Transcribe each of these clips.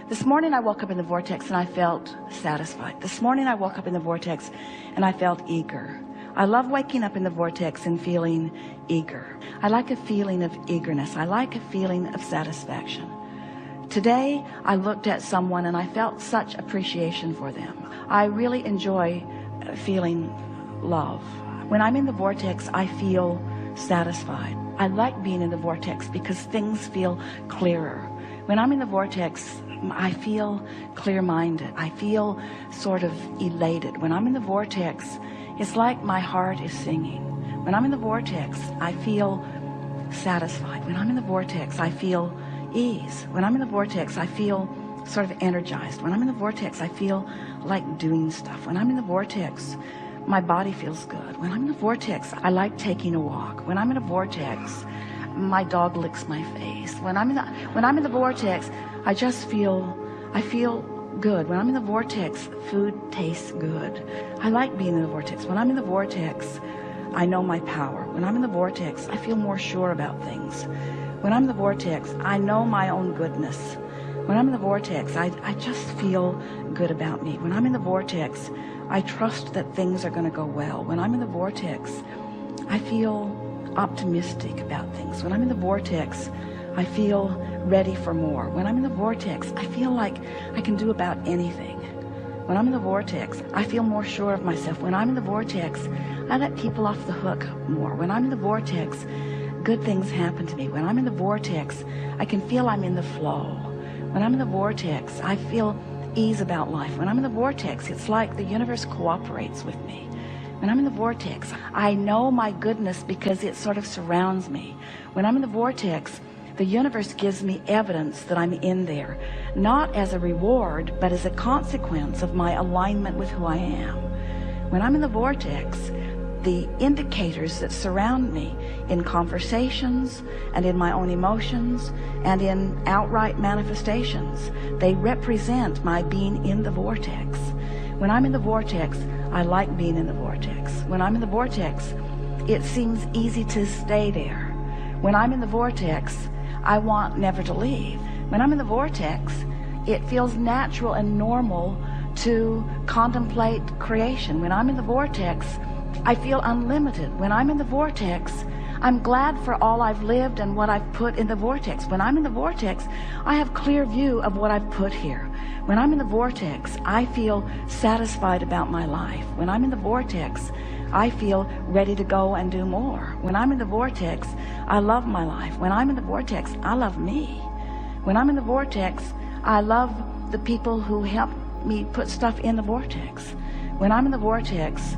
This morning I woke up in the vortex and I felt satisfied. This morning I woke up in the vortex and I felt eager. I love waking up in the vortex and feeling eager. I like a feeling of eagerness. I like a feeling of satisfaction. Today I looked at someone and I felt such appreciation for them. I really enjoy feeling love. When I'm in the vortex, I feel satisfied. I like being in the vortex because things feel clearer. When I'm in the vortex, I feel clear-minded. I feel sort of elated. When I'm in the vortex, it's like my heart is singing. When I'm in the vortex, I feel satisfied. When I'm in the vortex, I feel ease. When I'm in the vortex, I feel sort of energized. When I'm in the vortex, I feel like doing stuff. When I'm in the vortex, my body feels good. When I'm in the vortex, I like taking a walk. When I'm in a vortex, my dog licks my face. When I'm in the vortex, I feel good. When I'm in the vortex, food tastes good. I like being in the vortex. When I'm in the vortex, I know my power. When I'm in the vortex, I feel more sure about things. When I'm in the vortex, I know my own goodness. When I'm in the vortex, I just feel good about me. When I'm in the vortex, I trust that things are going to go well. When I'm in the vortex, I feel optimistic about things. When I'm in the vortex, I feel ready for more. When I'm in the vortex, I feel like I can do about anything. When I'm in the vortex, I feel more sure of myself. When I'm in the vortex, I let people off the hook more. When I'm in the vortex, good things happen to me. When I'm in the vortex, I can feel I'm in the flow. When I'm in the vortex, I feel ease about life. When I'm in the vortex, it's like the universe cooperates with me. When I'm in the vortex, I know my goodness because it sort of surrounds me. When I'm in the vortex, the universe gives me evidence that I'm in there, not as a reward, but as a consequence of my alignment with who I am. When I'm in the vortex, the indicators that surround me in conversations and in my own emotions and in outright manifestations, they represent my being in the vortex. When I'm in the vortex, I like being in the vortex. When I'm in the vortex, it seems easy to stay there. When I'm in the vortex, I want never to leave. When I'm in the vortex, it feels natural and normal to contemplate creation. When I'm in the vortex, I feel unlimited. When I'm in the vortex, I'm glad for all I've lived and what I've put in the vortex. When I'm in the vortex, I have clear view of what I've put here. When I'm in the vortex, I feel satisfied about my life. When I'm in the vortex, I feel ready to go and do more. When I'm in the vortex, I love my life. When I'm in the vortex, I love me. When I'm in the vortex, I love the people who help me put stuff in the vortex. When I'm in the vortex,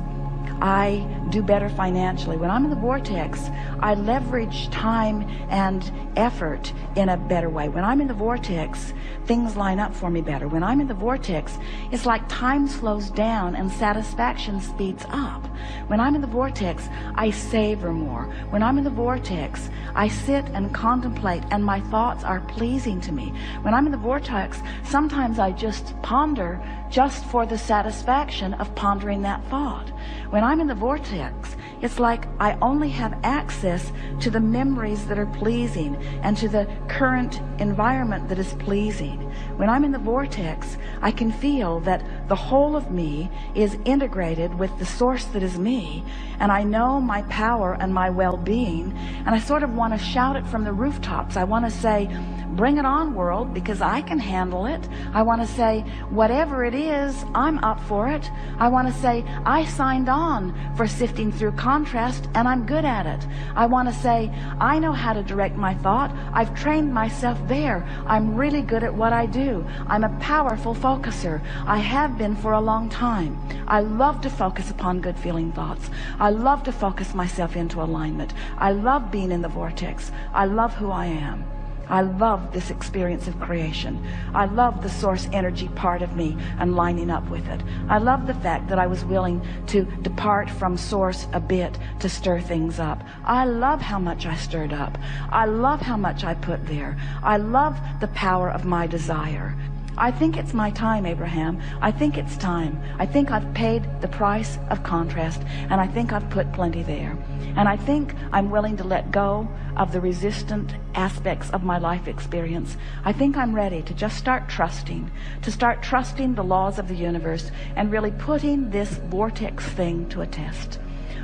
I do better financially. When I'm in the vortex, I leverage time and effort in a better way. When I'm in the vortex, things line up for me better. When I'm in the vortex, it's like time slows down and satisfaction speeds up. When I'm in the vortex, I savor more. When I'm in the vortex, I sit and contemplate and my thoughts are pleasing to me. When I'm in the vortex, sometimes I just ponder just for the satisfaction of pondering that thought. When I'm in the vortex, it's like I only have access to the memories that are pleasing and to the current environment that is pleasing. When I'm in the vortex, I can feel that the whole of me is integrated with the source that is me, and I know my power and my well-being, and I sort of want to shout it from the rooftops. I want to say, bring it on, world, because I can handle it. I want to say, whatever it is, I'm up for it. I want to say, I signed on for sifting through contrast, and I'm good at it. I want to say, I know how to direct my thought. I've trained myself there. I'm really good at what I do. I'm a powerful focuser. I have been for a long time. I love to focus upon good feeling thoughts. I love to focus myself into alignment. I love being in the vortex. I love who I am. I love this experience of creation. I love the source energy part of me and lining up with it. I love the fact that I was willing to depart from source a bit to stir things up. I love how much I stirred up. I love how much I put there. I love the power of my desire. I think it's my time, Abraham. I think it's time. I think I've paid the price of contrast, and I think I've put plenty there. And I think I'm willing to let go of the resistant aspects of my life experience, I think I'm ready to just start trusting the laws of the universe and really putting this vortex thing to a test.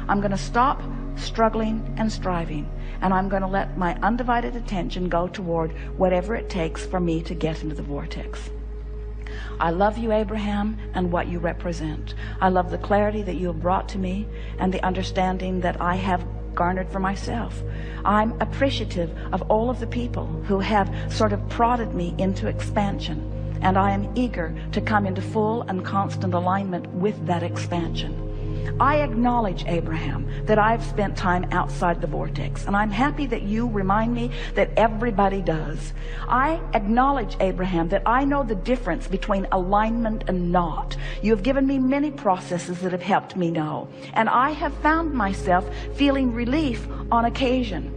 I'm going to stop struggling and striving, and I'm going to let my undivided attention go toward whatever it takes for me to get into the vortex. I love you, Abraham, and what you represent. I love the clarity that you have brought to me and the understanding that I have garnered for myself. I'm appreciative of all of the people who have sort of prodded me into expansion, and I am eager to come into full and constant alignment with that expansion. I acknowledge, Abraham, that I've spent time outside the vortex, and I'm happy that you remind me that everybody does. I acknowledge, Abraham, that I know the difference between alignment and not. You have given me many processes that have helped me know, and I have found myself feeling relief on occasion,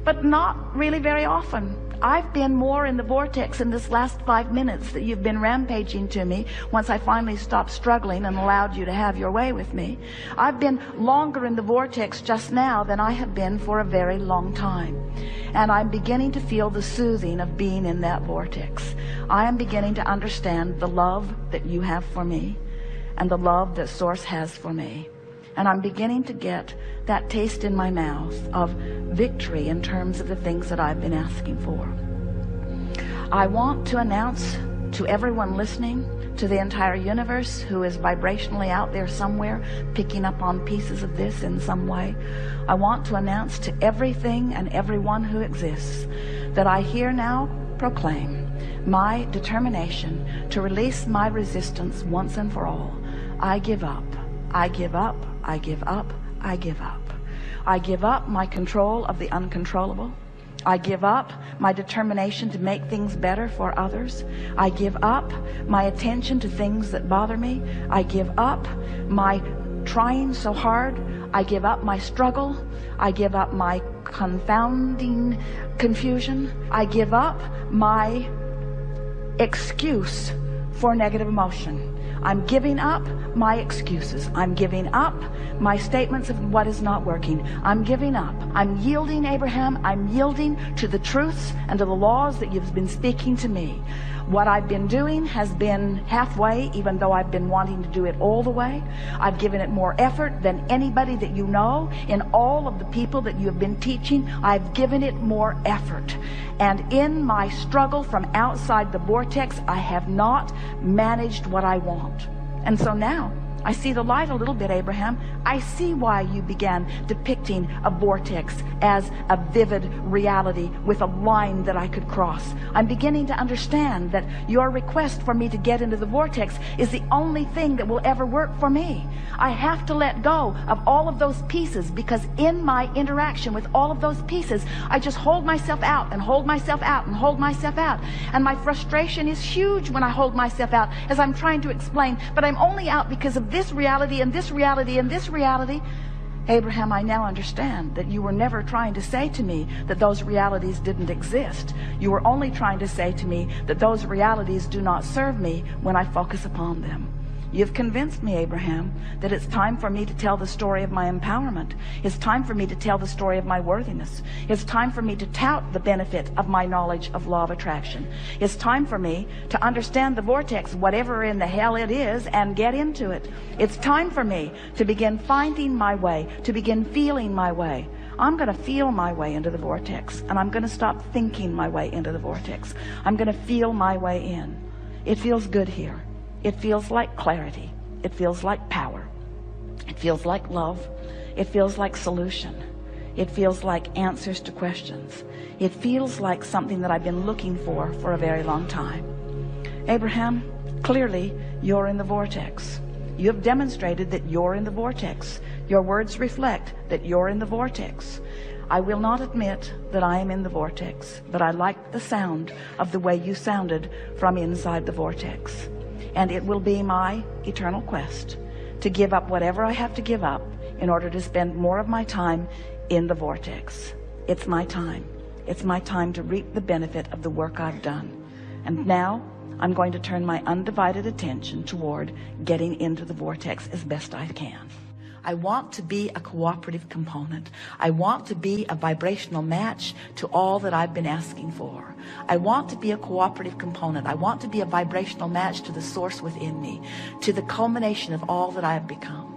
but not really very often. I've been more in the vortex in this last 5 minutes that you've been rampaging to me once I finally stopped struggling and allowed you to have your way with me. I've been longer in the vortex just now than I have been for a very long time. And I'm beginning to feel the soothing of being in that vortex. I am beginning to understand the love that you have for me and the love that Source has for me. And I'm beginning to get that taste in my mouth of victory in terms of the things that I've been asking for. I want to announce to everyone listening, to the entire universe who is vibrationally out there somewhere picking up on pieces of this in some way, I want to announce to everything and everyone who exists that I here now proclaim my determination to release my resistance once and for all. I give up. I give up. I give up. I give up. I give up my control of the uncontrollable. I give up my determination to make things better for others. I give up my attention to things that bother me. I give up my trying so hard. I give up my struggle. I give up my confounding confusion. I give up my excuse for negative emotion. I'm giving up my excuses. I'm giving up my statements of what is not working. I'm giving up. I'm yielding, Abraham. I'm yielding to the truths and to the laws that you've been speaking to me. What I've been doing has been halfway, even though I've been wanting to do it all the way. I've given it more effort than anybody that you know. In all of the people that you have been teaching, I've given it more effort. And in my struggle from outside the vortex, I have not managed what I want. And so now I see the light a little bit, Abraham. I see why you began depicting a vortex as a vivid reality with a line that I could cross. I'm beginning to understand that your request for me to get into the vortex is the only thing that will ever work for me. I have to let go of all of those pieces, because in my interaction with all of those pieces, I just hold myself out and hold myself out and hold myself out. And my frustration is huge when I hold myself out as I'm trying to explain, but I'm only out because of this reality and this reality and this reality. Abraham, I now understand that you were never trying to say to me that those realities didn't exist. You were only trying to say to me that those realities do not serve me when I focus upon them. You've convinced me, Abraham, that it's time for me to tell the story of my empowerment. It's time for me to tell the story of my worthiness. It's time for me to tout the benefit of my knowledge of law of attraction. It's time for me to understand the vortex, whatever in the hell it is, and get into it. It's time for me to begin finding my way, to begin feeling my way. I'm going to feel my way into the vortex, and I'm going to stop thinking my way into the vortex. I'm going to feel my way in. It feels good here. It feels like clarity. It feels like power. It feels like love. It feels like solution. It feels like answers to questions. It feels like something that I've been looking for a very long time. Abraham, clearly you're in the vortex. You have demonstrated that you're in the vortex. Your words reflect that you're in the vortex. I will not admit that I am in the vortex, but I like the sound of the way you sounded from inside the vortex. And it will be my eternal quest to give up whatever I have to give up in order to spend more of my time in the vortex. It's my time. It's my time to reap the benefit of the work I've done. And now I'm going to turn my undivided attention toward getting into the vortex as best I can. I want to be a cooperative component. I want to be a vibrational match to all that I've been asking for. I want to be a cooperative component. I want to be a vibrational match to the source within me, to the culmination of all that I have become.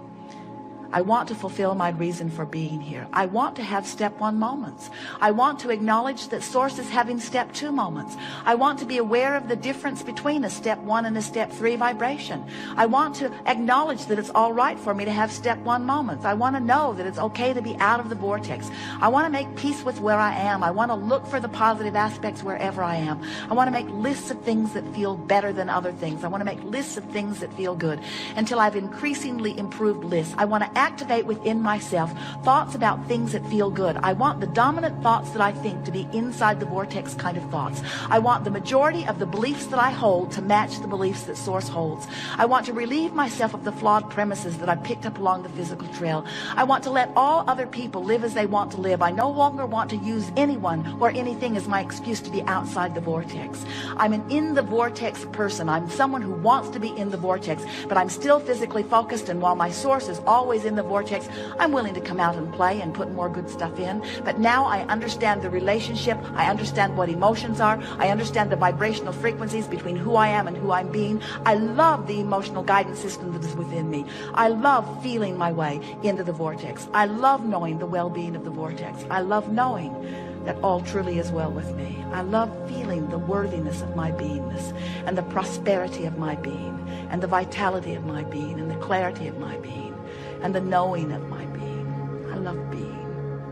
I want to fulfill my reason for being here. I want to have step 1 moments. I want to acknowledge that Source is having step 2 moments. I want to be aware of the difference between a step 1 and a step 3 vibration. I want to acknowledge that it's all right for me to have step 1 moments. I want to know that it's okay to be out of the vortex. I want to make peace with where I am. I want to look for the positive aspects wherever I am. I want to make lists of things that feel better than other things. I want to make lists of things that feel good until I've increasingly improved lists. I want to activate within myself thoughts about things that feel good. I want the dominant thoughts that I think to be inside the vortex kind of thoughts. I want the majority of the beliefs that I hold to match the beliefs that Source holds. I want to relieve myself of the flawed premises that I picked up along the physical trail. I want to let all other people live as they want to live. I no longer want to use anyone or anything as my excuse to be outside the vortex. I'm an in the vortex person. I'm someone who wants to be in the vortex, but I'm still physically focused, and while my Source is always in the vortex, I'm willing to come out and play and put more good stuff in. But now I understand the relationship. I understand what emotions are. I understand the vibrational frequencies between who I am and who I'm being. I love the emotional guidance system that is within me. I love feeling my way into the vortex. I love knowing the well-being of the vortex. I love knowing that all truly is well with me. I love feeling the worthiness of my beingness, and the prosperity of my being, and the vitality of my being, and the clarity of my being, and the knowing of my being. I love being.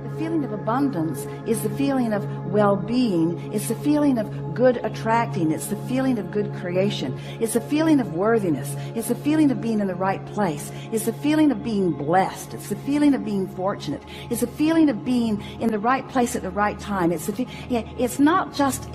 The feeling of abundance is the feeling of well-being. It's the feeling of good attracting. It's the feeling of good creation. It's the feeling of worthiness. It's the feeling of being in the right place. It's the feeling of being blessed. It's the feeling of being fortunate. It's the feeling of being in the right place at the right time. It's not just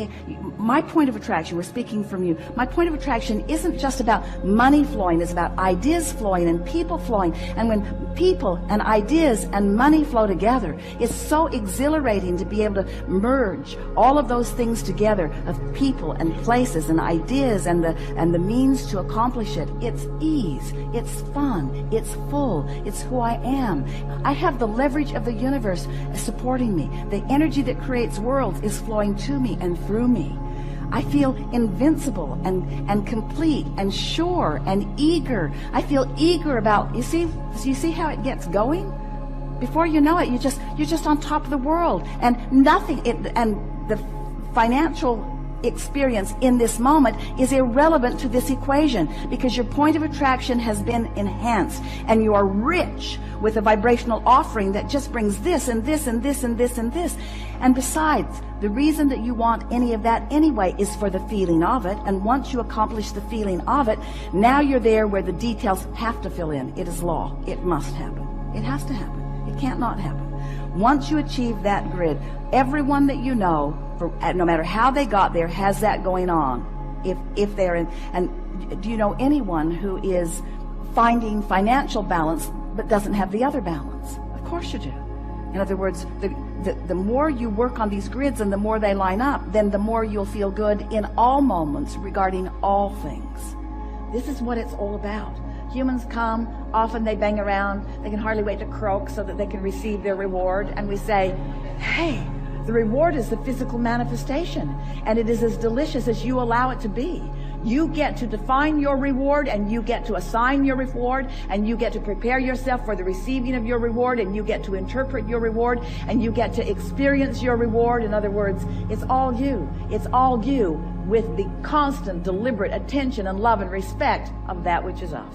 my point of attraction. We're speaking from you. My point of attraction isn't just about money flowing. It's about ideas flowing and people flowing. And when people and ideas and money flow together, it's so exhilarating to be able to merge all of those things together, of people and places and ideas and the means to accomplish it. It's ease, it's fun, it's full, it's who I am. I have the leverage of the universe supporting me. The energy that creates worlds is flowing to me and through me. I feel invincible and complete and sure and eager. I feel eager about, you see how it gets going? Before you know it, you're just on top of the world, and the financial experience in this moment is irrelevant to this equation, because your point of attraction has been enhanced, and you are rich with a vibrational offering that just brings this and this and this and this and this. And besides, the reason that you want any of that anyway is for the feeling of it. And once you accomplish the feeling of it, now you're there where the details have to fill in. It is law. It must happen. It has to happen. It can't not happen. Once you achieve that grid, everyone that you know, no matter how they got there, has that going on. If they're in, and do you know anyone who is finding financial balance but doesn't have the other balance? Of course you do. In other words, the more you work on these grids and the more they line up, then the more you'll feel good in all moments regarding all things. This is what it's all about. Humans come, often they bang around, they can hardly wait to croak so that they can receive their reward, and we say, hey, the reward is the physical manifestation, and it is as delicious as you allow it to be. You get to define your reward, and you get to assign your reward, and you get to prepare yourself for the receiving of your reward, and you get to interpret your reward, and you get to experience your reward. In other words, it's all you. It's all you, with the constant, deliberate attention and love and respect of that which is us.